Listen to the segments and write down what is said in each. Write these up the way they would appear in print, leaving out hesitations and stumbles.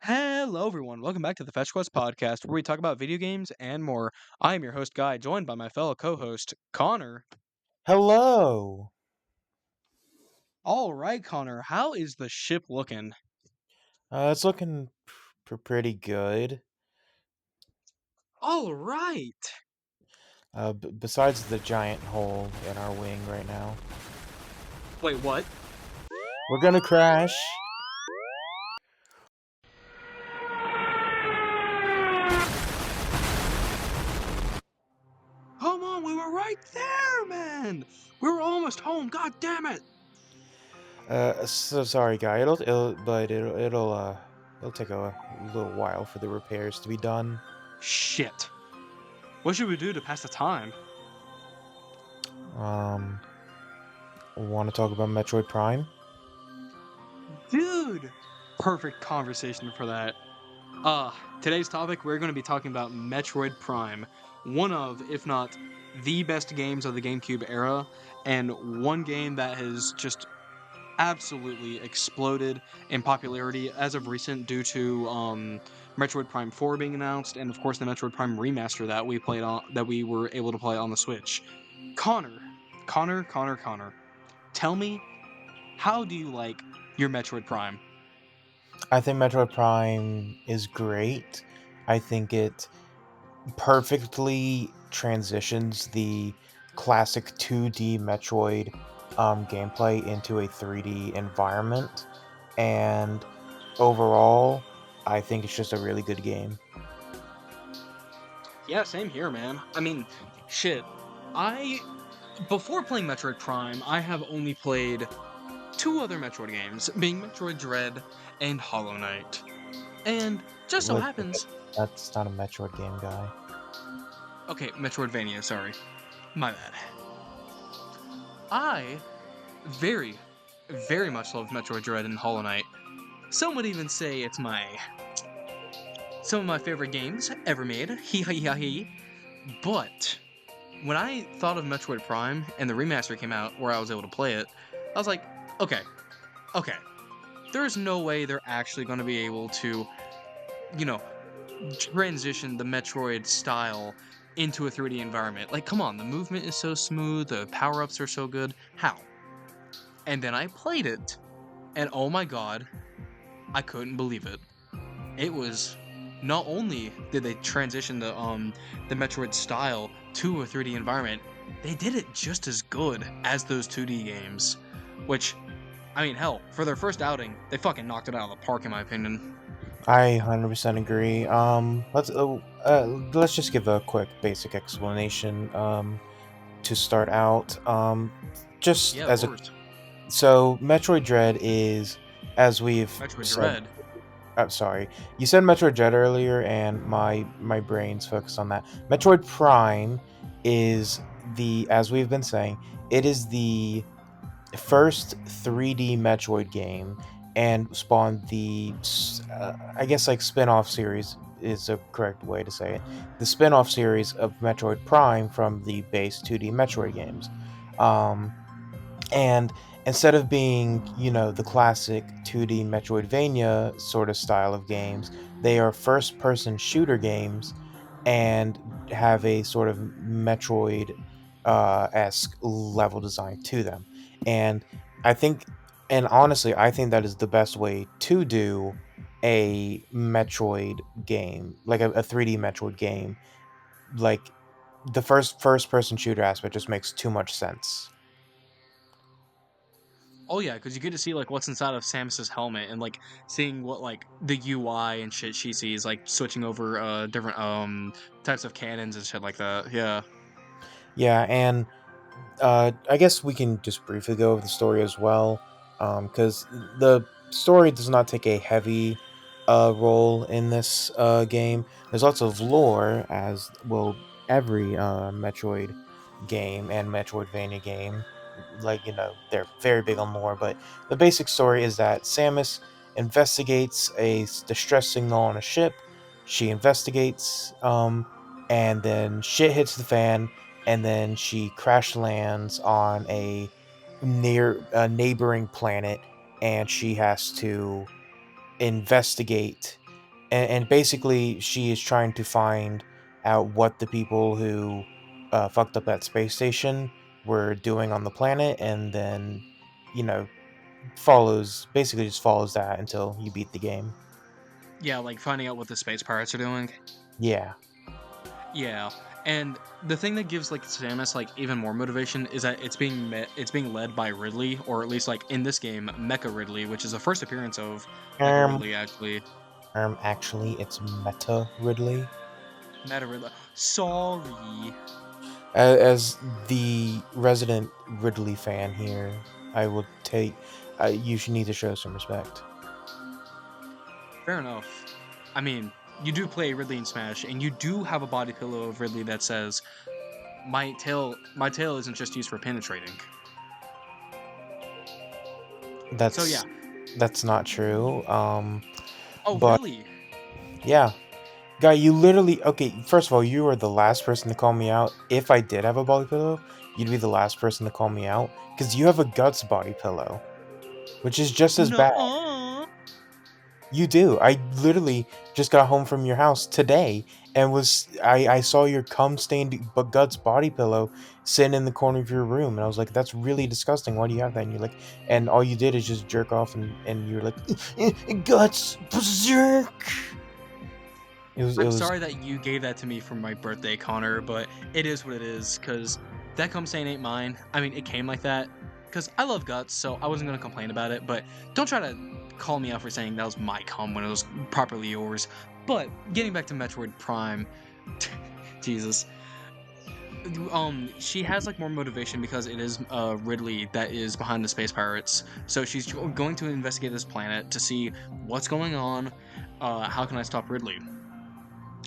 Hello, everyone. Welcome back to the Fetch Quest podcast, where we talk about video games and more. I am your host, Guy, joined by my fellow co-host, Connor. Hello. All right, Connor, how is the ship looking? It's looking pretty good. All right. Besides the giant hole in our wing right now, Wait, what? we're gonna crash. Come on, we were right there, man. We were almost home. God damn it. So sorry, guy. It'll take a little while for the repairs to be done. Shit. What should we do to pass the time? Um, want to talk about Metroid Prime? Dude, perfect conversation for that. Today's topic, we're going to be talking about Metroid Prime, one of, if not the best games of the GameCube era, and one game that has just absolutely exploded in popularity as of recent due to Metroid Prime 4 being announced, and of course the Metroid Prime remaster that we were able to play on the Switch. Connor, Connor, tell me, how do you like your Metroid Prime? I think Metroid Prime is great. I think it perfectly transitions the classic 2D Metroid gameplay into a 3D environment. And overall, I think it's just a really good game. Yeah, same here, man. I mean, shit. I Before playing Metroid Prime, I have only played two other Metroid games, being Metroid Dread and Hollow Knight. And just so Wait, happens, that's not a Metroid game, guy. okay, Metroidvania, sorry. My bad. I very, very much love Metroid Dread and Hollow Knight. Some would even say it's some of my favorite games ever made. Hee hee hee hee. But when I thought of Metroid Prime and the remaster came out where I was able to play it, I was like, okay, there's no way they're actually going to be able to, you know, transition the Metroid style into a 3D environment. Like, come on, the movement is so smooth, the power ups are so good. How? And then I played it, and oh my god, I couldn't believe it. It was not only did they transition the Metroid style to a 3D environment, they did it just as good as those 2D games. Which, I mean, hell, for their first outing, they fucking knocked it out of the park, in my opinion. I 100% agree. Let's just give a quick basic explanation to start out. Just Yeah, of as a course. So Metroid Dread is, as we've Metroid said. Dread. I'm sorry, you said Metroid Dread earlier, and my brain's focused on that. Metroid Prime is as we've been saying, it is the first 3D Metroid game, and spawned I guess like spin-off series is a correct way to say it. The spin-off series of Metroid Prime from the base 2D Metroid games. Um, and instead of being, the classic 2D Metroidvania sort of style of games, they are first person shooter games and have a sort of Metroid esque level design to them. And I think, and honestly, I think that is the best way to do a Metroid game, like a 3D Metroid game. Like the first person shooter aspect just makes too much sense. Oh yeah, because you get to see like what's inside of Samus's helmet and like seeing what like the UI and shit she sees, like switching over different types of cannons and shit like that. Yeah. Yeah, and I guess we can just briefly go over the story as well, because the story does not take a heavy role in this game. There's lots of lore, as will every Metroid game and Metroidvania game. Like, they're very big on lore, but the basic story is that Samus investigates a distress signal on a ship. She investigates, and then shit hits the fan, and then she crash lands on a neighboring planet, and she has to investigate and basically she is trying to find out what the people who fucked up that space station were doing on the planet, and then you know follows basically just follows that until you beat the game. Yeah, like finding out what the space pirates are doing. Yeah, Yeah, and the thing that gives like Samus like even more motivation is that it's being led by Ridley, or at least like in this game, Mecha Ridley, which is the first appearance of Mecha um Ridley actually. actually it's Meta Ridley. Meta Ridley. Sorry. As the resident Ridley fan here, I will take. You should need to show some respect. Fair enough. I mean, you do play Ridley in Smash, and you do have a body pillow of Ridley that says, my tail isn't just used for penetrating." So That's yeah. that's not true. Oh, But really? yeah, guy, you literally okay. First of all, you are the last person to call me out. If I did have a body pillow, you'd be the last person to call me out because you have a guts body pillow, which is just as bad. No. You do. I literally just got home from your house today and I saw your cum stained but guts body pillow sitting in the corner of your room, and I was like, that's really disgusting. Why do you have that? And you're like, and all you did is just jerk off, and you're like, guts berserk. It I'm was sorry that you gave that to me for my birthday, Connor, but it is what it is, because that cum stain ain't mine. I mean, it came like that, because I love guts, so I wasn't going to complain about it, but don't try to call me out for saying that was my cum when it was properly yours. But getting back to Metroid Prime, Jesus. She has like more motivation because it is Ridley that is behind the space pirates. So she's going to investigate this planet to see what's going on. How can I stop Ridley?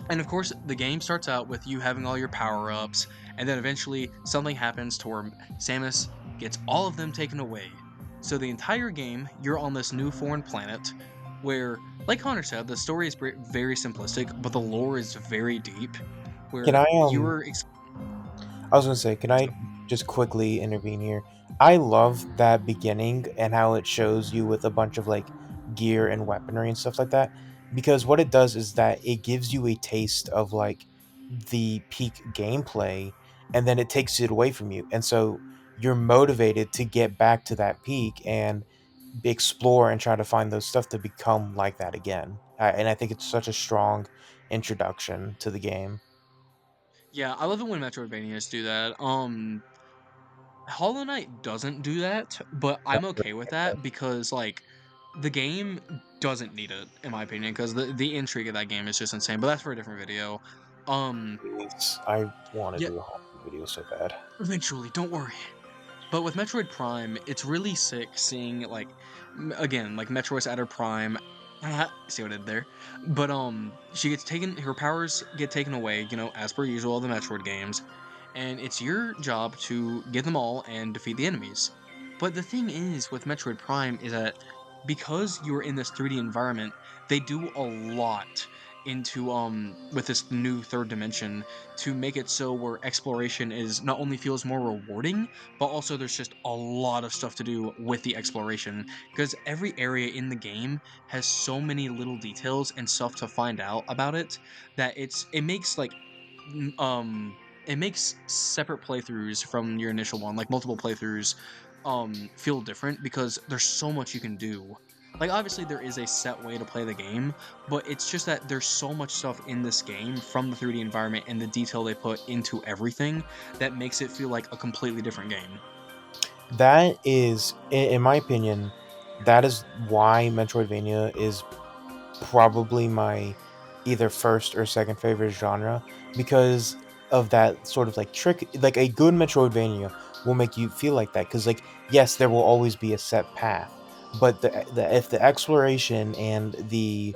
And of course, the game starts out with you having all your power ups, and then eventually something happens to where Samus gets all of them taken away. So the entire game, you're on this new foreign planet where, like Connor said, the story is very simplistic, but the lore is very deep. can Where I you're. I was gonna say, can I just quickly intervene here? I love that beginning and how it shows you with a bunch of like gear and weaponry and stuff like that. Because what it does is that it gives you a taste of like the peak gameplay, and then it takes it away from you. And so you're motivated to get back to that peak and explore and try to find those stuff to become like that again. And I think it's such a strong introduction to the game. Yeah, I love it when Metroidvanias do that. Hollow Knight doesn't do that, but I'm okay with that because like the game doesn't need it in my opinion because the intrigue of that game is just insane. But that's for a different video. Um, I want to yeah, do a whole video so bad. eventually, don't worry. But with Metroid Prime, it's really sick seeing like again like Metroid's at her prime. See what I did there? But she gets taken. Her powers get taken away. You know, as per usual, of the Metroid games, and it's your job to get them all and defeat the enemies. But the thing is with Metroid Prime is that because you're in this 3D environment, they do a lot into with this new third dimension to make it so where exploration is not only feels more rewarding, but also there's just a lot of stuff to do with the exploration because every area in the game has so many little details and stuff to find out about it that it makes like it makes separate playthroughs from your initial one, like multiple playthroughs, feel different because there's so much you can do. Like obviously there is a set way to play the game, but it's just that there's so much stuff in this game from the 3D environment and the detail they put into everything that makes it feel like a completely different game. That is, in my opinion, that is why Metroidvania is probably my either first or second favorite genre, because of that sort of like trick. Like a good Metroidvania will make you feel like that, because like yes, there will always be a set path, but the if the exploration and the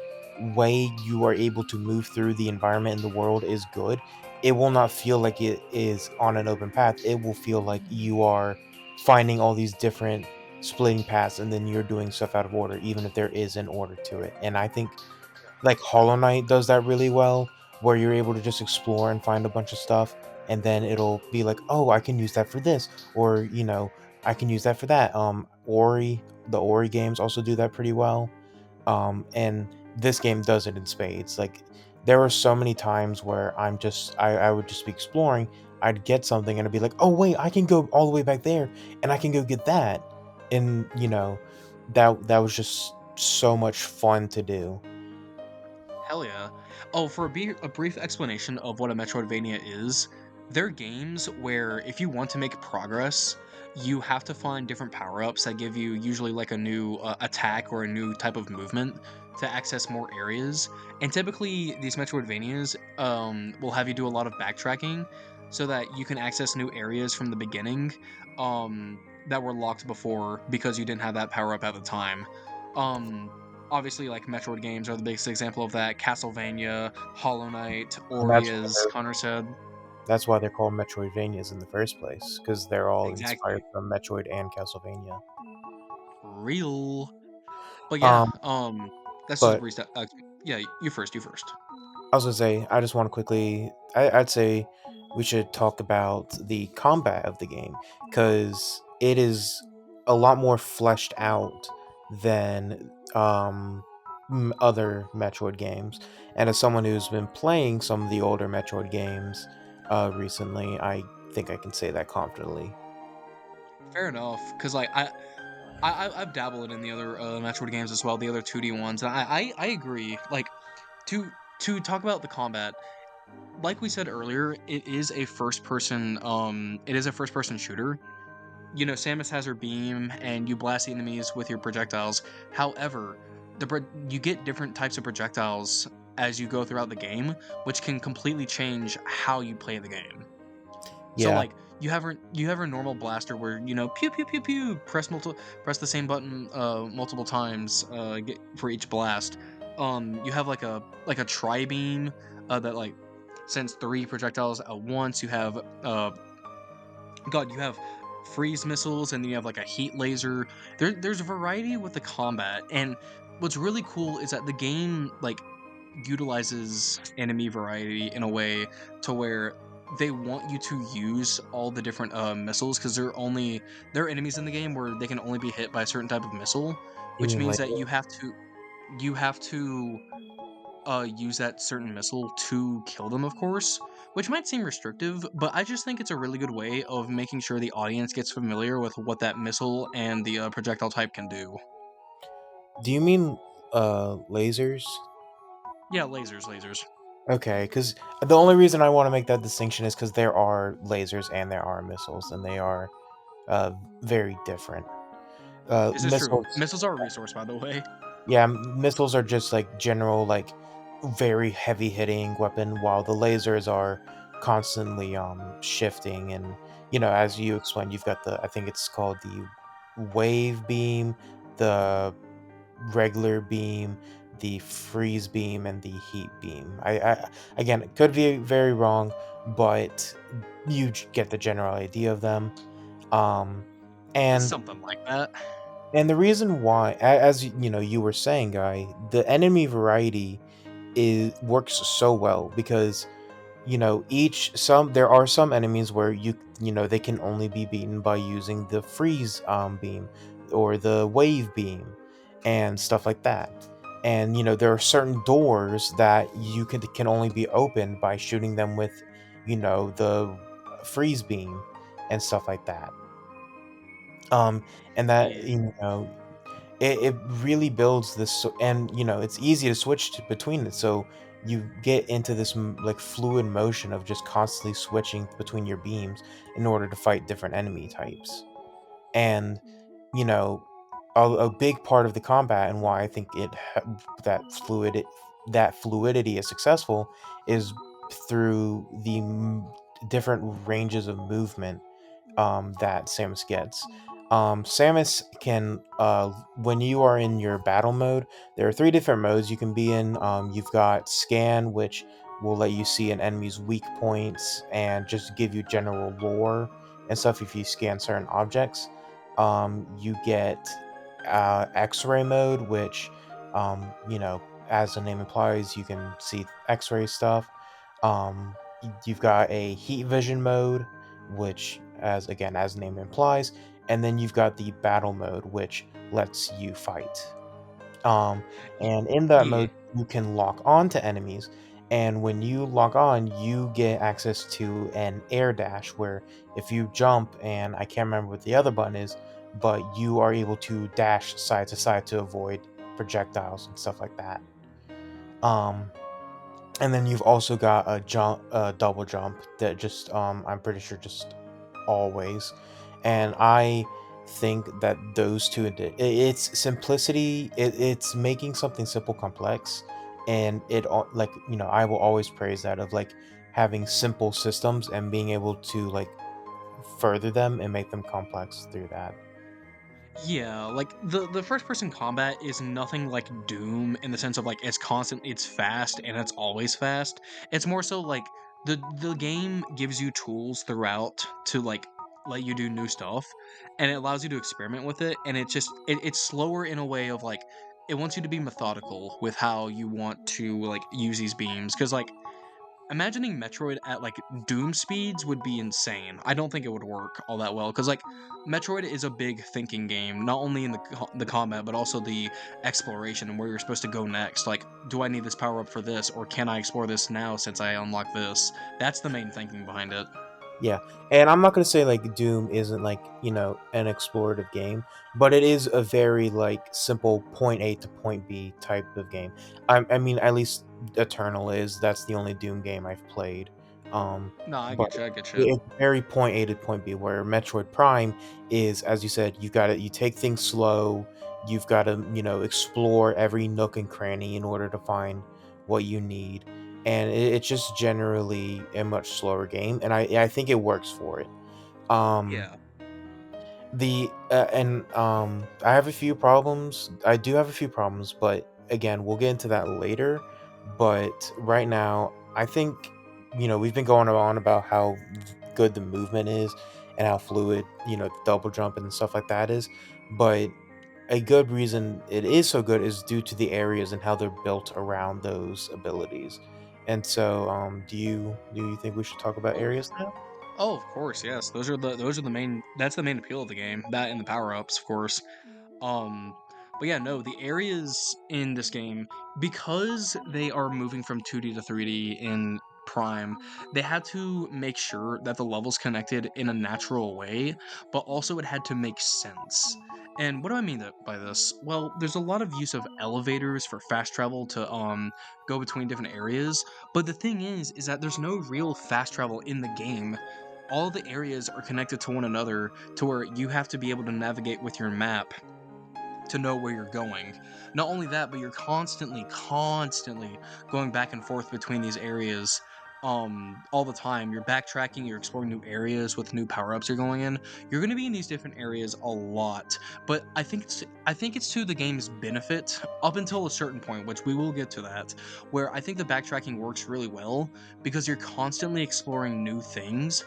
way you are able to move through the environment and the world is good, it will not feel like it is on an open path. It will feel like you are finding all these different splitting paths, and then you're doing stuff out of order, even if there is an order to it. And I think like Hollow Knight does that really well, where you're able to just explore and find a bunch of stuff, and then it'll be like, oh, I can use that for this, or I can use that for that. The Ori games also do that pretty well. And this game does it in spades. Like there were so many times where I would just be exploring, I'd get something and I'd be like, oh wait, I can go all the way back there and I can go get that. And that was just so much fun to do. Hell yeah. Oh, for a brief explanation of what a Metroidvania is, they're games where if you want to make progress, you have to find different power-ups that give you usually like a new attack or a new type of movement to access more areas. And typically these Metroidvanias will have you do a lot of backtracking so that you can access new areas from the beginning that were locked before because you didn't have that power-up at the time. Um Obviously, like Metroid games are the biggest example of that. Castlevania, Hollow Knight, And Ori, as Connor said. that's why they're called Metroidvanias in the first place, because they're all inspired Exactly. from Metroid and Castlevania. Real. But yeah, Um, that's just a but brief. Yeah, you first. You first. I was gonna say, I just want to quickly. I'd say we should talk about the combat of the game because it is a lot more fleshed out than other Metroid games. And as someone who's been playing some of the older Metroid games recently, I think I can say that confidently. Fair enough. Because like I've dabbled in the other Metroid games as well, the other 2D ones, and I agree. Like to talk about the combat, like we said earlier, it is a first person shooter. You know, Samus has her beam, and you blast the enemies with your projectiles. However, you get different types of projectiles as you go throughout the game, which can completely change how you play the game. So, Yeah, like, you have a normal blaster where pew pew pew pew, press the same button multiple times for each blast. You have like a tri beam that like sends three projectiles at once. You have freeze missiles, and then you have like a heat laser. There's a variety with the combat, and what's really cool is that the game like utilizes enemy variety in a way to where they want you to use all the different missiles because there are enemies in the game where they can only be hit by a certain type of missile, you which mean means like that you have to use that certain missile to kill them, of course, which might seem restrictive, but I just think it's a really good way of making sure the audience gets familiar with what that missile and the projectile type can do. do you mean lasers? Yeah, lasers, lasers. Okay, because the only reason I want to make that distinction is because there are lasers and there are missiles, and they are uh, very different. This is true. Missiles, Missiles are a resource, by the way. yeah, missiles are just like general, like very heavy hitting weapon, while the lasers are constantly shifting. And as you explained, you've got I think it's called the wave beam, the regular beam, the freeze beam, and the heat beam. I again, it could be very wrong, but get the general idea of them. Um, It's and something like that. the reason why, as you were saying, guy, the enemy variety is works so well because each some there are some enemies where they can only be beaten by using the freeze beam or the wave beam and stuff like that. And there are certain doors that can only be opened by shooting them with the freeze beam and stuff like that. And that Yeah. it really builds this, and it's easy to switch between it, so you get into this like fluid motion of just constantly switching between your beams in order to fight different enemy types. And you know a big part of the combat, and why I think that fluidity is successful, is through the different ranges of movement that Samus gets. Samus can, when you are in your battle mode, there are three different modes you can be in. You've got Scan, which will let you see an enemy's weak points and just give you general lore and stuff if you scan certain objects. You get X-ray mode, which, as the name implies, you can see X-ray stuff. You've got a heat vision mode, which, as the name implies, and then you've got the battle mode, which lets you fight. Um, Y- and in that yeah. mode, you can lock on to enemies. And when you lock on, you get access to an air dash where if you jump, and I can't remember what the other button is, but you are able to dash side to side to avoid projectiles and stuff like that. Um, and then you've also got a jump, a double jump that just I'm pretty sure just always. And I think that those two, it's simplicity. It's making something simple complex, and like I will always praise that of like having simple systems and being able to like further them and make them complex through that. Yeah, like the first person combat is nothing like Doom in the sense of like it's constant, it's fast, and it's always fast. It's more so like the game gives you tools throughout to like let you do new stuff, and it allows you to experiment with it, and it's slower in a way of like it wants you to be methodical with how you want to like use these beams because like imagining Metroid at like Doom speeds would be insane. I don't think it would work all that well because like Metroid is a big thinking game, not only in the combat but also the exploration and where you're supposed to go next. Like, do I need this power up for this, or can I explore this now since I unlock this? That's the main thinking behind it. Yeah, and I'm not gonna say like Doom isn't like an explorative game, but it is a very like simple point A to point B type of game. I mean, at least Eternal is. That's the only Doom game I've played. No, I But get you. I get you. it's very point A to point B. Where Metroid Prime is, as you said, you got to you take things slow. You've got to explore every nook and cranny in order to find what you need, and it's just generally a much slower game, and I think it works for it. Um, Yeah. the and I have a few problems. I do have a few problems, but again, we'll get into that later. But right now, I think we've been going on about how good the movement is and how fluid double jump and stuff like that is, but a good reason it is so good is due to the areas and how they're built around those abilities. And so, do you think we should talk about Oh, areas now? oh, of course, yes. Those are the main. That's the main appeal of the game. That and the power ups, of course. Um, but yeah, no, the areas in this game, because they are moving from 2D to 3D in Prime, they had to make sure that the levels connected in a natural way, but also it had to make sense. And what do I mean by this? Well, there's a lot of use of elevators for fast travel to go between different areas, but the thing is that there's no real fast travel in the game. All the areas are connected to one another to where you have to be able to navigate with your map to know where you're going. Not only that, but you're constantly going back and forth between these areas all the time. You're backtracking, you're exploring new areas with new power-ups you're going in. You're going to be in these different areas a lot, but I think it's to the game's benefit up until a certain point, which we will get to that, where I think the backtracking works really well because you're constantly exploring new things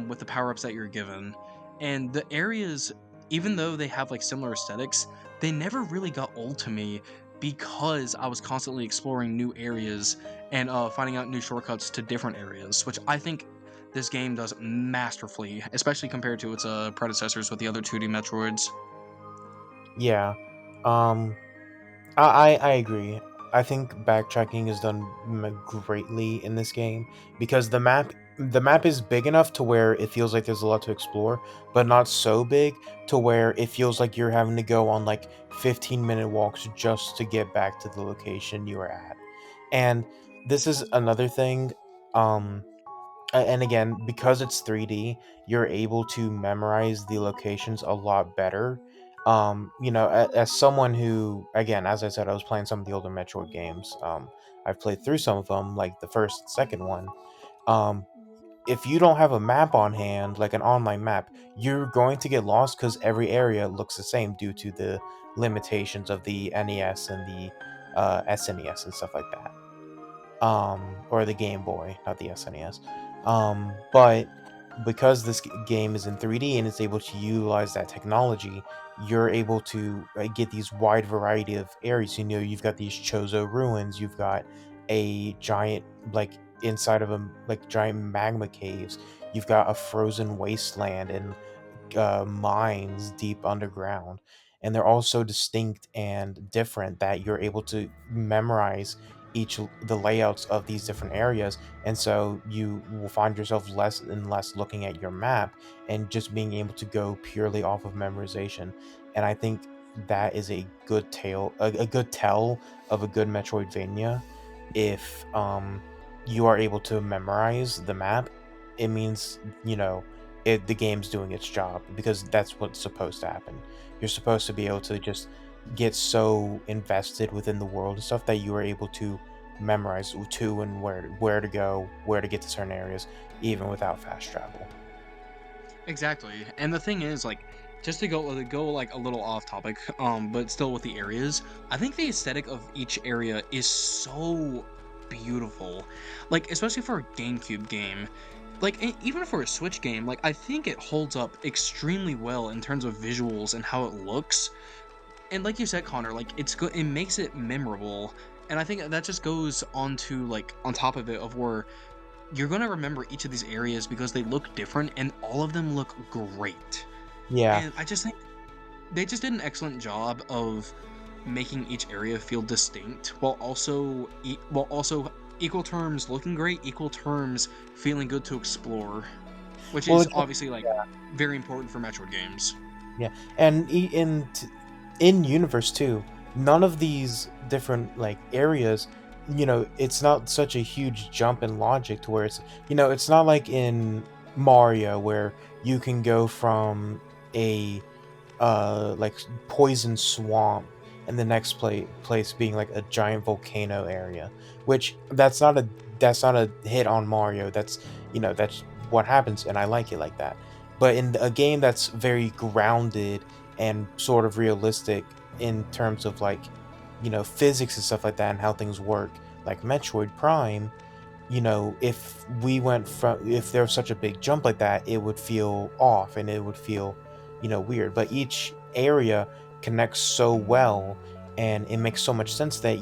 with the power-ups that you're given. And the areas, even though they have like similar aesthetics, they never really got old to me because I was constantly exploring new areas and finding out new shortcuts to different areas, which I think this game does masterfully, especially compared to its predecessors with the other 2D Metroids. Yeah. Um, I agree. I think backtracking is done greatly in this game because the map is big enough to where it feels like there's a lot to explore, but not so big to where it feels like you're having to go on like 15-minute walks just to get back to the location you were at. And this is another thing. Um, and again, because it's 3D, you're able to memorize the locations a lot better. As someone who, again, as I said, I was playing some of the older Metroid games. I've played through some of them, like the first and second one. um if you don't have a map on hand, like an online map, you're going to get lost because every area looks the same due to the limitations of the NES and the SNES and stuff like that, or the Game Boy, not the SNES. But because this game is in 3D and it's able to utilize that technology, you're able to get these wide variety of areas. You've got these Chozo ruins, you've got a giant like inside of a like giant magma caves, you've got a frozen wasteland and mines deep underground, and they're all so distinct and different that you're able to memorize the layouts of these different areas, and so you will find yourself less and less looking at your map and just being able to go purely off of memorization. And I think that is a good a good tell of a good Metroidvania. If you are able to memorize the map, it means, the game's doing its job, because that's what's supposed to happen. You're supposed to be able to just get so invested within the world and stuff that you are able to memorize to and where to go, where to get to certain areas, even without fast travel. Exactly. And the thing is, like, just to go like a little off topic, but still with the areas, I think the aesthetic of each area is so beautiful. Like, especially for a GameCube game. Like, even for a Switch game, like, I think it holds up extremely well in terms of visuals and how it looks. And like you said, Connor, like, it's good, it makes it memorable. And I think that just goes on to, like, on top of it, of where you're going to remember each of these areas because they look different and all of them look great. Yeah. And I just think they just did an excellent job of making each area feel distinct while also equal terms looking great, equal terms feeling good to explore, which Well, is it's obviously like very important for Metroid games. Yeah, and in universe too, none of these different like areas, it's not such a huge jump in logic to where it's not like in Mario where you can go from a like poison swamp, and the next place being like a giant volcano area, which that's not a hit on Mario. That's what happens, and I like it like that. But in a game that's very grounded and sort of realistic in terms of like physics and stuff like that and how things work, like Metroid Prime, if there was such a big jump like that, it would feel off and it would feel, weird. But each area connects so well, and it makes so much sense that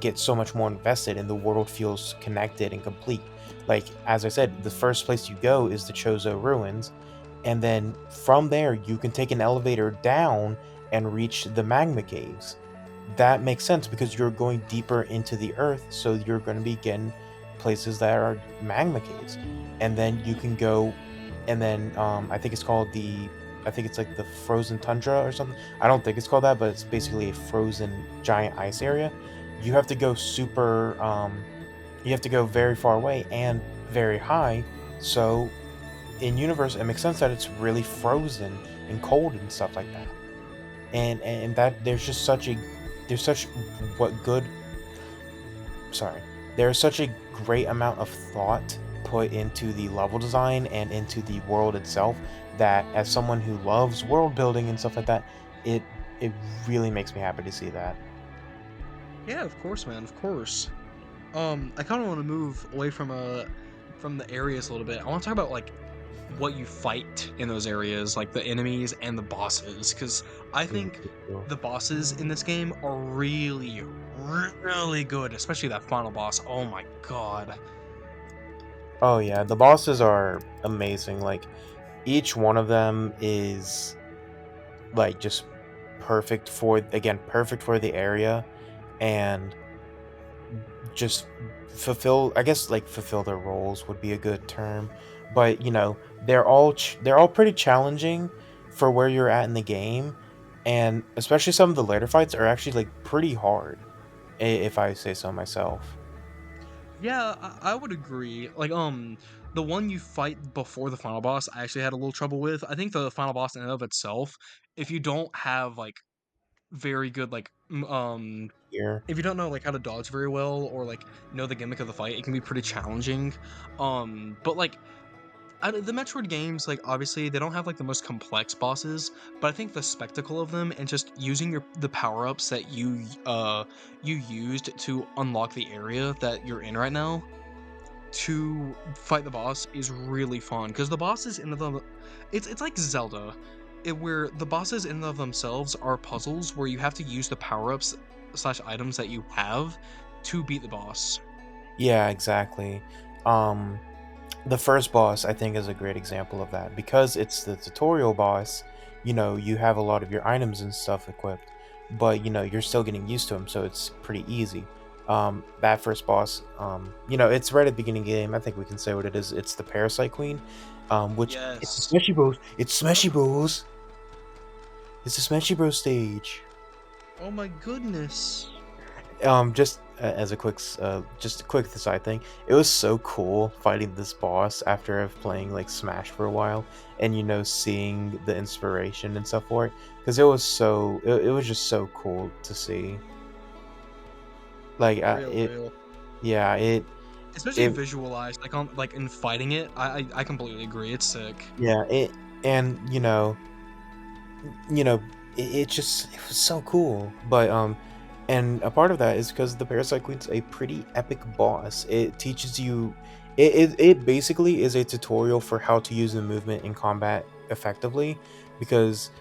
get so much more invested and the world feels connected and complete. Like, as I said, the first place you go is the Chozo Ruins, and then from there you can take an elevator down and reach the magma caves. That makes sense because you're going deeper into the earth, so you're going to be getting places that are magma caves. And then you can go, and then I think it's like the frozen tundra or something. I don't think it's called that, but it's basically a frozen giant ice area. You have to go you have to go very far away and very high. So in universe, it makes sense that it's really frozen and cold and stuff like that. And that there's such what good sorry there's such a great amount of thought put into the level design and into the world itself, that as someone who loves world building and stuff like that, it it really makes me happy to see that. Yeah, of course, man, of course. I kind of want to move away from the areas a little bit. I want to talk about like what you fight in those areas, like the enemies and the bosses, because I think Ooh. the bosses in this game are really, really good, especially that final boss. Oh my god. Oh yeah, the bosses are amazing. Like, each one of them is like just perfect for the area, and just fulfill their roles would be a good term. But they're all pretty challenging for where you're at in the game, and especially some of the later fights are actually like pretty hard, if I say so myself. Yeah, I would agree. Like, the one you fight before the final boss, I actually had a little trouble with. I think the final boss in and of itself, if you don't have like very good Here. if you don't know like how to dodge very well or like know the gimmick of the fight, it can be pretty challenging. But like out of the Metroid games, like obviously they don't have like the most complex bosses, but I think the spectacle of them and just using the power ups that you used to unlock the area that you're in right now to fight the boss is really fun because the bosses in them, it's like Zelda, where the bosses in and of themselves are puzzles where you have to use the power ups slash items that you have to beat the boss. Yeah, exactly. um The first boss, I think, is a great example of that because it's the tutorial boss. You have a lot of your items and stuff equipped, but you're still getting used to them, so it's pretty easy. That first boss, it's right at the beginning of the game. I think we can say what it is. It's the Parasite Queen, which it's Yes. Smashy Bros. It's Smashy Bros. It's the Smashy Bros stage. Oh my goodness. Just as just a quick side thing, it was so cool fighting this boss after of playing like Smash for a while, and seeing the inspiration and stuff for it, because it was just so cool to see. Like, For real, it, real. yeah, Especially it, visualized, like on like in fighting it. I completely agree. It's sick. yeah, it, and you know, it was so cool. But and a part of that is because the Parasite Queen's a pretty epic boss. It teaches you, it basically is a tutorial for how to use the movement in combat effectively, because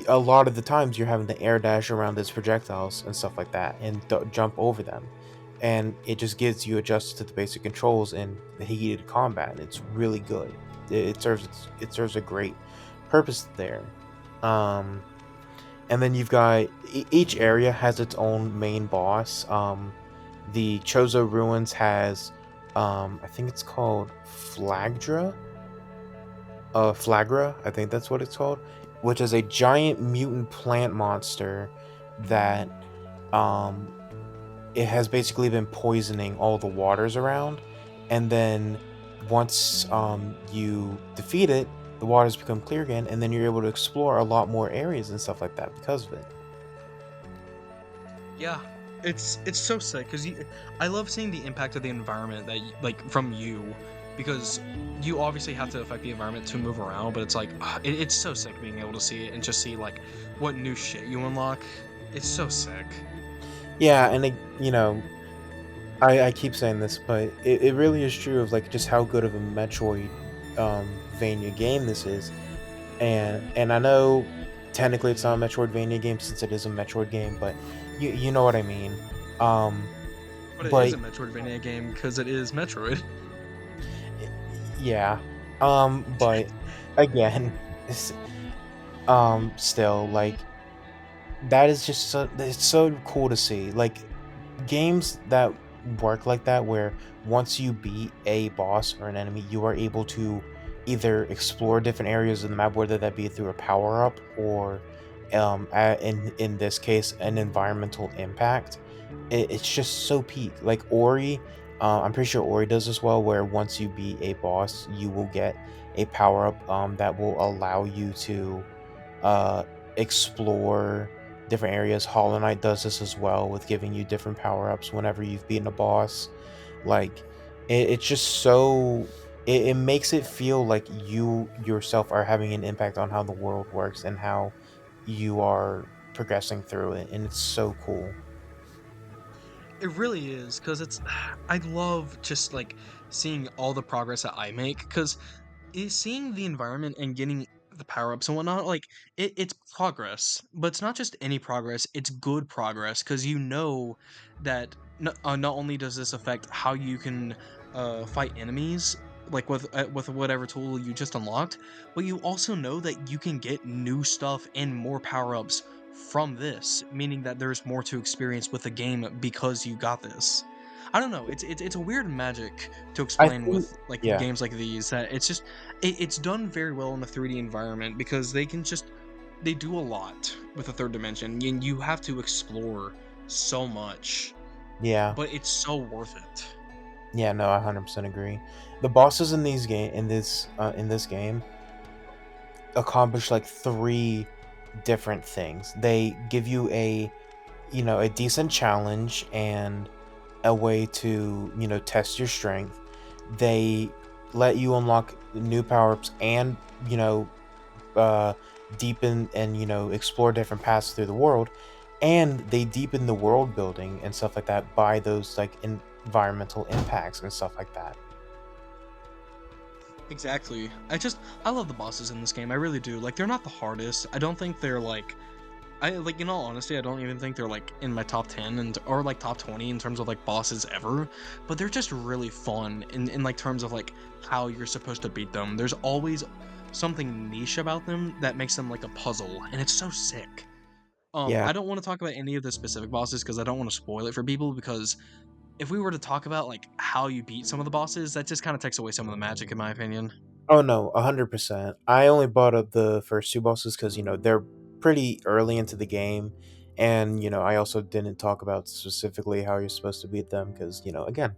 a lot of the times you're having to air dash around its projectiles and stuff like that, and jump over them, and it just gets you adjusted to the basic controls in the heated combat, and it's really good. It serves a great purpose there. um and then you've got each area has its own main boss. The Chozo Ruins has, I think it's called Flagra, I think that's what it's called, which is a giant mutant plant monster that, um it has basically been poisoning all the waters around, and then once you defeat it, the waters become clear again, and then you're able to explore a lot more areas and stuff like that because of it. Yeah, it's so sick because I love seeing the impact of the environment that like from you, because you obviously have to affect the environment to move around, but it's like it's so sick being able to see it and just see like what new shit you unlock. It's so sick. Yeah, and I keep saying this, but it really is true of like just how good of a Metroid Vania game this is. And I know technically it's not a Metroidvania game since it is a Metroid game, but you know what I mean. Um But it is but a Metroidvania game because it is Metroid. yeah. But again, it's, still like that is just it's so cool to see. Like games that work like that, where once you beat a boss or an enemy, you are able to either explore different areas of the map, whether that be through a power up or, in this case, an environmental impact. It's just so peak. Like Ori, I'm pretty sure Ori does as well, where once you beat a boss, you will get a power up that will allow you to uh, explore different areas. Hollow Knight does this as well with giving you different power ups whenever you've beaten a boss. Like it's just so it makes it feel like you yourself are having an impact on how the world works and how you are progressing through it, and it's so cool. It really is because it's I love just like seeing all the progress that I make because is seeing the environment and getting the power ups and whatnot, like it's progress, but it's not just any progress, it's good progress because you know that not only does this affect how you can fight enemies, like with whatever tool you just unlocked, but you also know that you can get new stuff and more power ups from this, meaning that there's more to experience with the game because you got this. I don't know. It's a weird magic to I explain think, with like yeah, games like these that it's just it's done very well in the 3D environment because they do a lot with the third dimension and you have to explore so much, yeah, but it's so worth it. yeah. No, I 100% agree. The bosses in this game accomplish like three different things. They give you a decent challenge and a way to test your strength. They let you unlock new power-ups and uh deepen and explore different paths through the world, and they deepen the world building and stuff like that by those like environmental impacts and stuff like that. Exactly. I love the bosses in this game. I really do. Like they're not the hardest. I don't think they're like I like, in all honesty, I don't even think they're like in my top 10 and or like top 20 in terms of like bosses ever, but they're just really fun in like terms of like how you're supposed to beat them. There's always something niche about them that makes them like a puzzle, and it's so sick. Yeah. I don't want to talk about any of the specific bosses because I don't want to spoil it for people, because if we were to talk about like how you beat some of the bosses, that just kind of takes away some of the magic, in my opinion. Oh no, 100%. I only bought up the first two bosses because they're pretty early into the game, and I also didn't talk about specifically how you're supposed to beat them because again,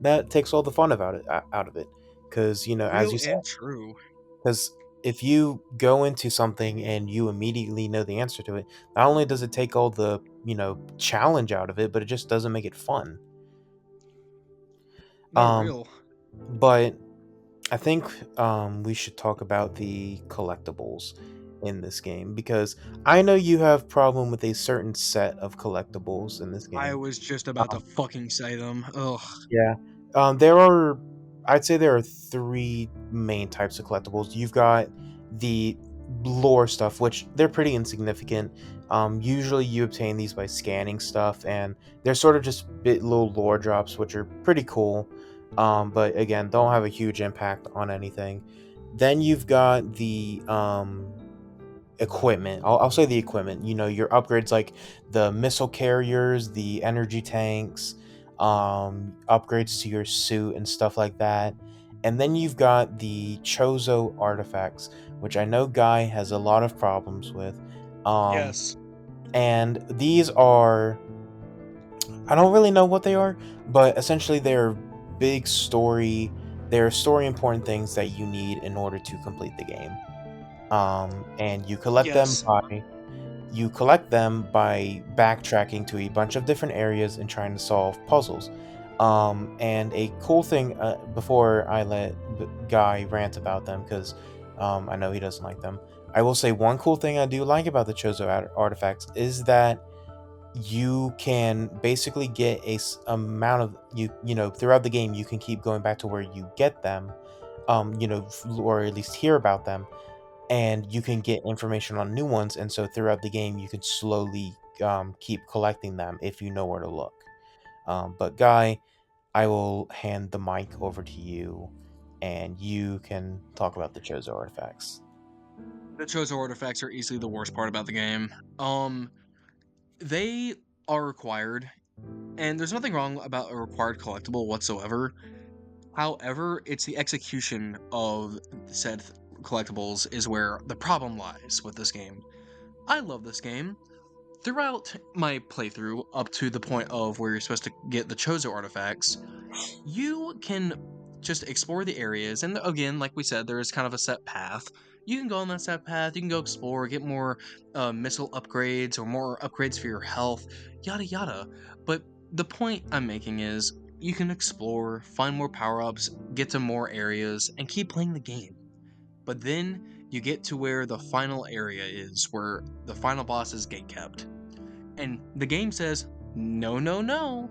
that takes all the fun about it out of it. Because as Real you said, and true. because if you go into something and you immediately know the answer to it, not only does it take all the challenge out of it, but it just doesn't make it fun. No, Um, real. but I think we should talk about the collectibles in this game because I know you have problem with a certain set of collectibles in this I game. was just about to Um, fucking say them. Ugh. yeah, there are. I'd say there are three main types of collectibles. You've got the lore stuff, which they're pretty insignificant. Usually, you obtain these by scanning stuff, and they're sort of just bit little lore drops, which are pretty cool. But again, don't have a huge impact on anything. Then you've got the equipment. I'll say the equipment. Your upgrades like the missile carriers, the energy tanks, upgrades to your suit and stuff like that. And then you've got the Chozo artifacts, which I know Guy has a lot of problems with. Um, Yes. and these are, I don't really know what they are, but essentially they're story important things that you need in order to complete the game. And Yes. you collect them by backtracking to a bunch of different areas and trying to solve puzzles. And a cool thing, before I let Guy rant about them, because I know he doesn't like them, I will say one cool thing I do like about the Chozo artifacts is that you can basically get amount of throughout the game you can keep going back to where you get them, or at least hear about them, and you can get information on new ones. And so throughout the game you can slowly keep collecting them if you know where to look. But Guy, I will hand the mic over to you and you can talk about the Chozo artifacts. The Chozo artifacts are easily the worst part about the game. They are required, and there's nothing wrong about a required collectible whatsoever. However, it's the execution of said collectibles is where the problem lies with this game. I love this game. Throughout my playthrough, up to the point of where you're supposed to get the Chozo artifacts, you can just explore the areas. And again, like we said, there is kind of a set path. You can go on that set path, you can go explore, get more missile upgrades or more upgrades for your health, yada yada. But the point I'm making is you can explore, find more power ups, get to more areas, and keep playing the game. But then you get to where the final area is, where the final boss is gatekept. And the game says, no, no, no,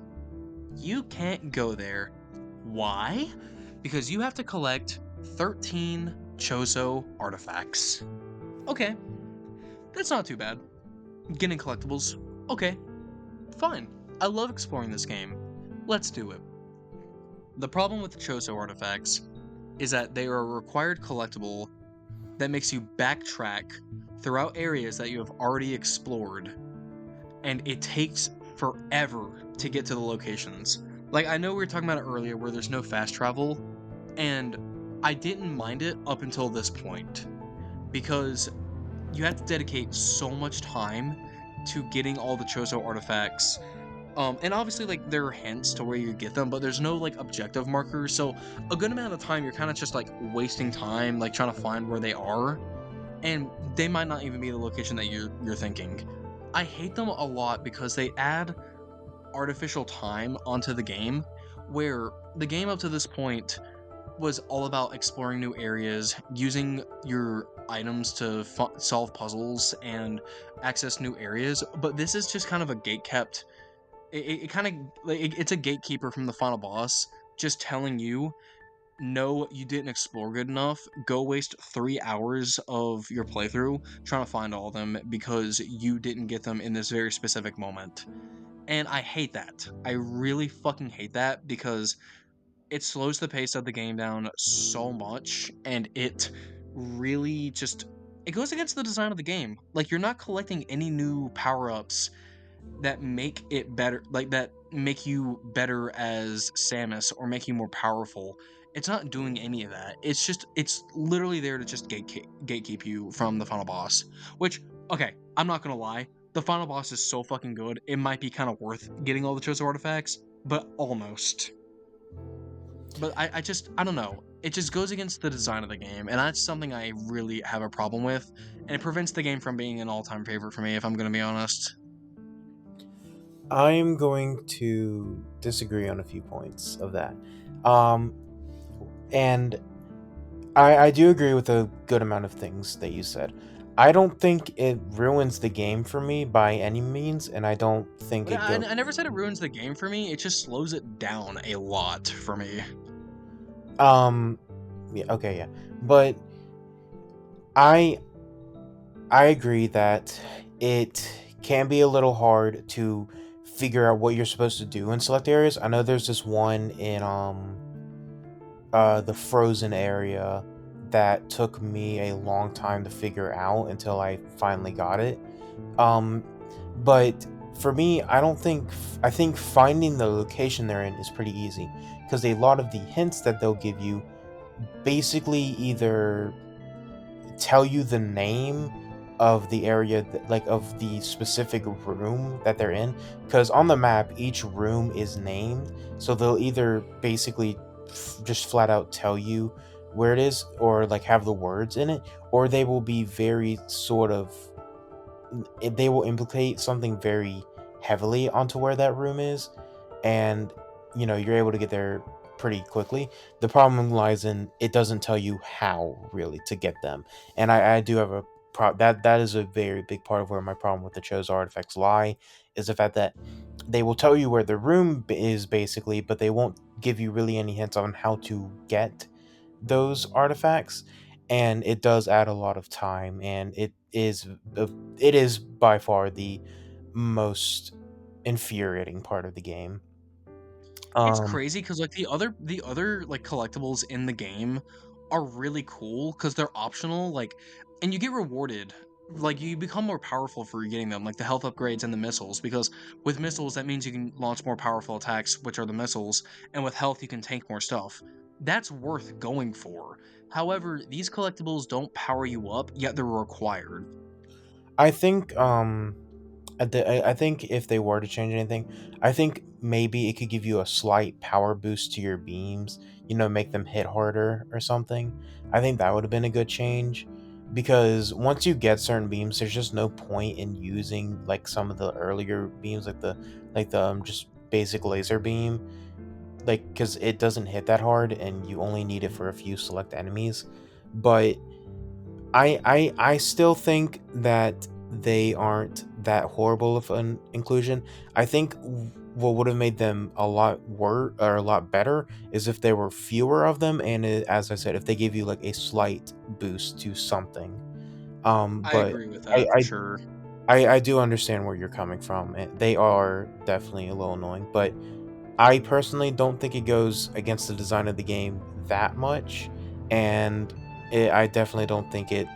you can't go there. Why? Because you have to collect 13 Chozo artifacts. Okay, that's not too bad. Getting collectibles. Okay, fine. I love exploring this game. Let's do it. The problem with the Chozo artifacts is that they are a required collectible that makes you backtrack throughout areas that you have already explored, and it takes forever to get to the locations. Like, I know we were talking about it earlier where there's no fast travel, and I didn't mind it up until this point because you have to dedicate so much time to getting all the Chozo artifacts. And obviously, like, there are hints to where you get them, but there's no like objective markers. So a good amount of time you're kind of just like wasting time, like trying to find where they are, and they might not even be the location that you're thinking. I hate them a lot because they add artificial time onto the game, where the game up to this point was all about exploring new areas, using your items to solve puzzles and access new areas. But this is just kind of a gate kept. It kind of like it's a gatekeeper from the final boss, just telling you know you didn't explore good enough, go waste 3 hours of your playthrough trying to find all of them because you didn't get them in this very specific moment. And I hate that. I really fucking hate that because it slows the pace of the game down so much, and it really just it goes against the design of the game. Like you're not collecting any new power-ups that make it better, like that make you better as Samus or make you more powerful. It's not doing any of that. It's literally there to just gatekeep you from the final boss. Which, okay, I'm not gonna lie, the final boss is so fucking good. It might be kind of worth getting all the chosen artifacts, but almost. But I don't know. It just goes against the design of the game, and that's something I really have a problem with, and it prevents the game from being an all-time favorite for me, if I'm gonna be honest. I'm going to disagree on a few points of that. Um, and I do agree with a good amount of things that you said. I don't think it ruins the game for me by any means, and I don't think But it I go. never said it ruins the game for me. It just slows it down a lot for me. Um, yeah, okay, yeah, but I I agree that it can be a little hard to figure out what you're supposed to do in select areas. I know there's this one in the frozen area that took me a long time to figure out until I finally got it. Um, but for me, I don't think I think finding the location they're in is pretty easy because a lot of the hints that they'll give you basically either tell you the name of the area like of the specific room that they're in, because on the map each room is named, so they'll either basically just flat out tell you where it is or like have the words in it, or they will be very sort of they will implicate something very heavily onto where that room is, and you're able to get there pretty quickly. The problem lies in it doesn't tell you how really to get them, and I do have a that is a very big part of where my problem with the chose artifacts lie, is the fact that they will tell you where the room is basically, but they won't give you really any hints on how to get those artifacts, and it does add a lot of time, and it is by far the most infuriating part of the game. It's um crazy because like the other like collectibles in the game are really cool because they're optional, like, and you get rewarded. Like you become more powerful for getting them, like the health upgrades and the missiles. Because with missiles, that means you can launch more powerful attacks, which are the missiles, and with health, you can tank more stuff. That's worth going for. However, these collectibles don't power you up, yet they're required. I think I think if they were to change anything, I think maybe it could give you a slight power boost to your beams, make them hit harder or something. I think that would have been a good change, because once you get certain beams, there's just no point in using like some of the earlier beams, like the just basic laser beam, like because it doesn't hit that hard and you only need it for a few select enemies. But I still think that they aren't that horrible of an inclusion. I think what would have made them a lot worse or a lot better is if there were fewer of them, and as I said, if they gave you like a slight boost to something. I But agree with I that for I, sure. I do understand where you're coming from. They are definitely a little annoying, but I personally don't think it goes against the design of the game that much, and I definitely don't think it,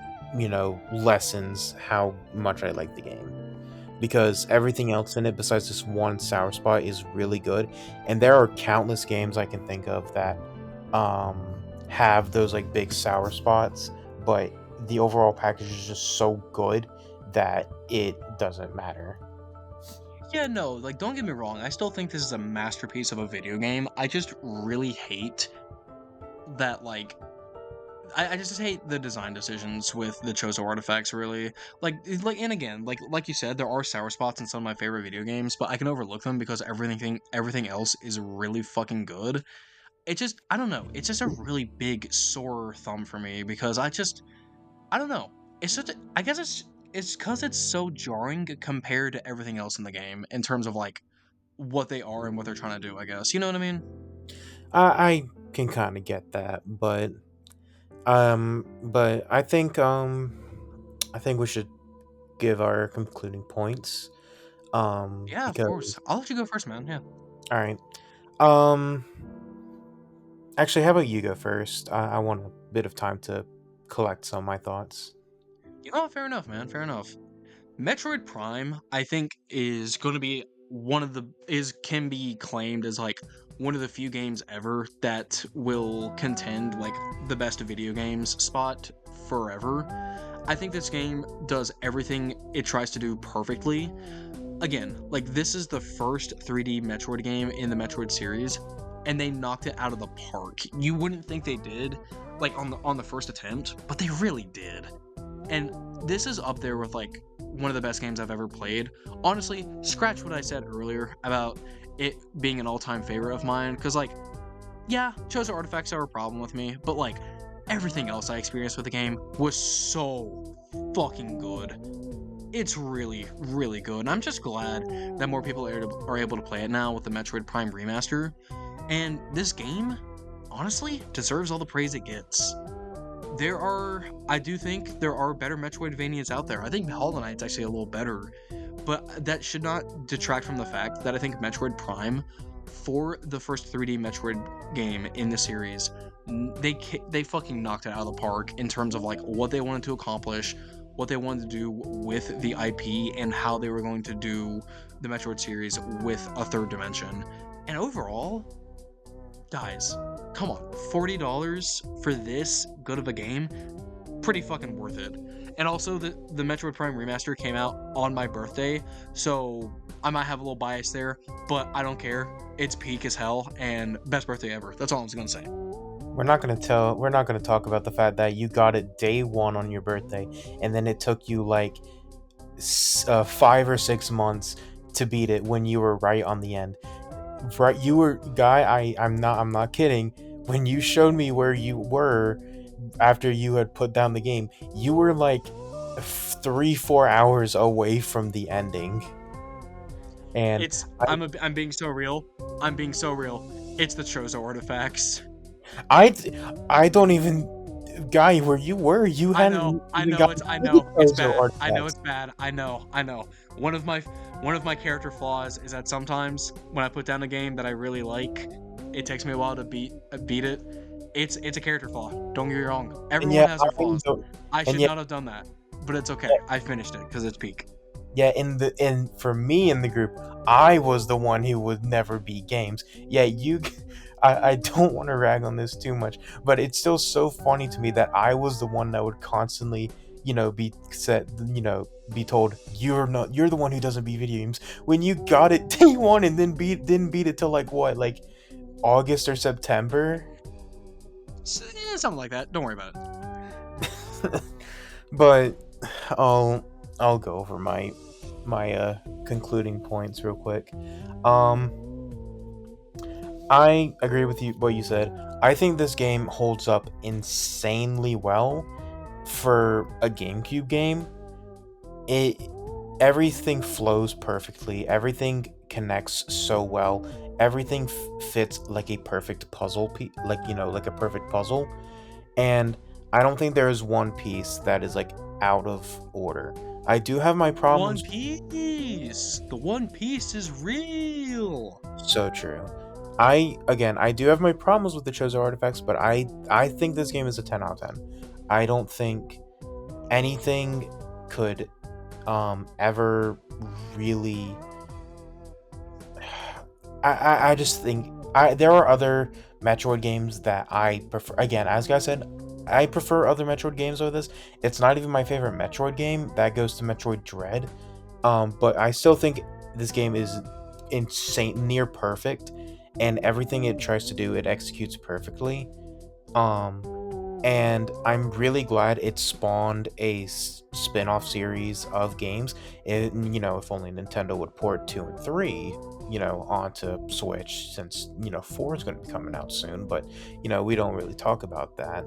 lessens how much I like the game, because everything else in it besides this one sour spot is really good, and there are countless games I can think of that have those like big sour spots, but the overall package is just so good that it doesn't matter. Yeah, no, like don't get me wrong. I still think this is a masterpiece of a video game. I just really hate that I just hate the design decisions with the Chozo artifacts really. And again, like you said, there are sour spots in some of my favorite video games, but I can overlook them because everything else is really fucking good. It just I don't know. It's just a really big sore thumb for me because I don't know. It's such a I guess it's cuz it's so jarring compared to everything else in the game in terms of like what they are and what they're trying to do, I guess. You know what I mean? I can kind of get that, but I think we should give our concluding points. Yeah, of course. Because I'll let you go first, man. Yeah. all right. Um, actually, how about you go first? I want a bit of time to collect some of my thoughts. You know, fair enough, man. Fair enough. Metroid Prime, I think, is going to be one of the is can be claimed as like one of the few games ever that will contend like the best video games spot forever. I think this game does everything it tries to do perfectly. Again, like this is the first 3D Metroid game in the Metroid series, and they knocked it out of the park. You wouldn't think they did, like on the first attempt, but they really did. And this is up there with like one of the best games I've ever played. Honestly, scratch what I said earlier about it being an all-time favorite of mine, because like, yeah, chosen artifacts are a problem with me, but like everything else I experienced with the game was so fucking good. It's really, really good. And I'm just glad that more people are able to play it now with the Metroid Prime remaster. And this game, honestly, deserves all the praise it gets. I do think there are better Metroidvanias out there. I think Hollow Knight's actually a little better, but that should not detract from the fact that I think Metroid Prime, for the first 3D Metroid game in the series, they fucking knocked it out of the park in terms of like what they wanted to accomplish, what they wanted to do with the IP, and how they were going to do the Metroid series with a third dimension. And overall, guys, come on, $40 for this good of a game? Pretty fucking worth it. And also, the Metroid Prime remaster came out on my birthday, so I might have a little bias there, but I don't care. It's peak as hell and best birthday ever. That's all I'm gonna say. We're not gonna talk about the fact that you got it day one on your birthday, and then it took you like 5 or 6 months to beat it when you were right on the end. Right, you were guy. I'm not kidding. When you showed me where you were after you had put down the game, you were like 3 4 hours away from the ending, and It's I I'm being so real. I'm being so real. It's the Chozo artifacts. I I don't even guy where you were. You hadn't even got I to the know it's Kozo bad. I know artifacts. it's bad. I know. One of my character flaws is that sometimes when I put down a game that I really like, it takes me a while to beat it. It's a character flaw. Don't get me wrong. And Everyone yeah, has their I flaws. don't- I and should yet not have done that, but it's okay. I finished it because it's peak. yeah, in for me in the group, I was the one who would never beat games. Yeah, you I don't want to rag on this too much, but it's still so funny to me that I was the one that would constantly, be said, be told you're the one who doesn't beat video games when you got it day one and then didn't beat it till like what, like August or September. Something like that. Don't worry about it. But I'll I'll go over my concluding points real quick. Um, I agree with you what you said. I think this game holds up insanely well for a GameCube game. It Everything flows perfectly. Everything connects so well. Everything fits like a perfect puzzle like like a perfect puzzle. And I don't think there is one piece that is like out of order. I do have my One problems. Piece. The One Piece is real. So true. I do have my problems with the Chozo artifacts, but I think this game is a 10 out of 10. I don't think anything could ever really I just think there are other Metroid games that I prefer. Again, as I said, I prefer other Metroid games over this. It's not even my favorite Metroid game. That goes to Metroid Dread. But I still think this game is insane, near perfect, and everything it tries to do, it executes perfectly. Um, and I'm really glad it spawned a spin-off series of games. If only Nintendo would port 2 and 3, onto Switch, since 4 is going to be coming out soon. But we don't really talk about that.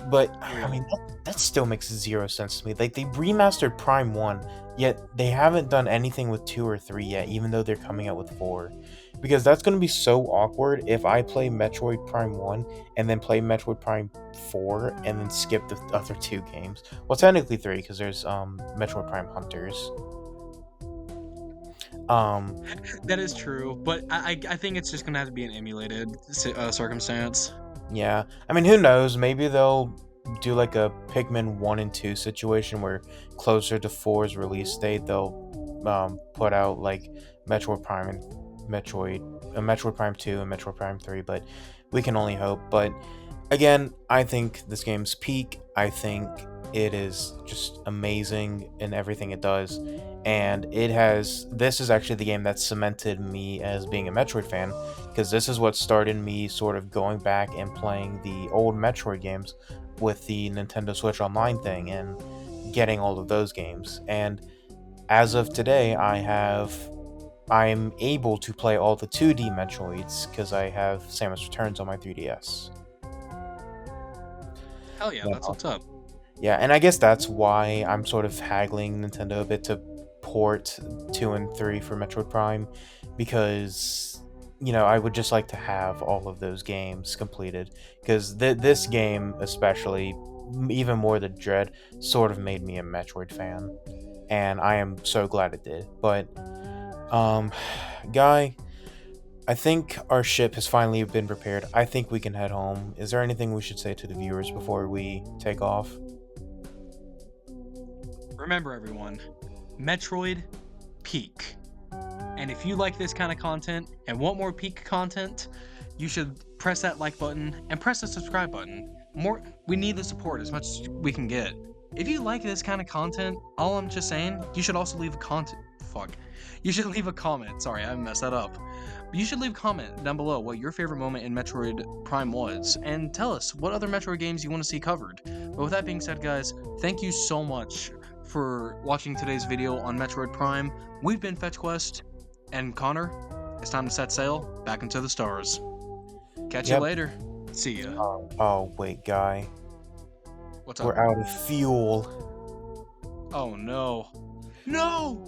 But I mean, Real. that still makes zero sense to me. Like they remastered Prime 1, yet they haven't done anything with 2 or 3 yet, even though they're coming out with 4. Because that's going to be so awkward if I play Metroid Prime 1 and then play Metroid Prime 4 and then skip the other 2 games. Well, technically 3 because there's Metroid Prime Hunters. Um That is true, but I think it's just gonna have to be an emulated circumstance. Yeah, I mean, who knows? Maybe they'll do like a Pikmin 1 and 2 situation where closer to 4's release date, they'll put out like Metroid Prime and Metroid Prime 2 and Metroid Prime 3, but we can only hope. But again, I think this game's peak. I think it is just amazing in everything it does. And this is actually the game that cemented me as being a Metroid fan, because this is what started me sort of going back and playing the old Metroid games with the Nintendo Switch Online thing and getting all of those games. And as of today, I'm able to play all the 2D Metroids because I have Samus Returns on my 3DS. Hell yeah, that's what's up. Yeah, and I guess that's why I'm sort of haggling Nintendo a bit to port 2 and 3 for Metroid Prime, because, I would just like to have all of those games completed, because this game, especially, even more than Dread, sort of made me a Metroid fan, and I am so glad it did. But, um, Guy, I think our ship has finally been prepared. I think we can head home. Is there anything we should say to the viewers before we take off? Remember, everyone, Metroid Peak. And if you like this kind of content and want more Peak content, you should press that like button and press the subscribe button. We need the support as much as we can get. If you like this kind of content, all I'm just saying, you should also leave a You should leave a comment. Sorry, I messed that up. You should leave a comment down below what your favorite moment in Metroid Prime was, and tell us what other Metroid games you want to see covered. But with that being said, guys, thank you so much for watching today's video on Metroid Prime. We've been FetchQuest, and Connor, it's time to set sail back into the stars. Catch you Yep. later. See ya. Oh, wait, Guy. What's We're up? out of fuel. Oh no. No!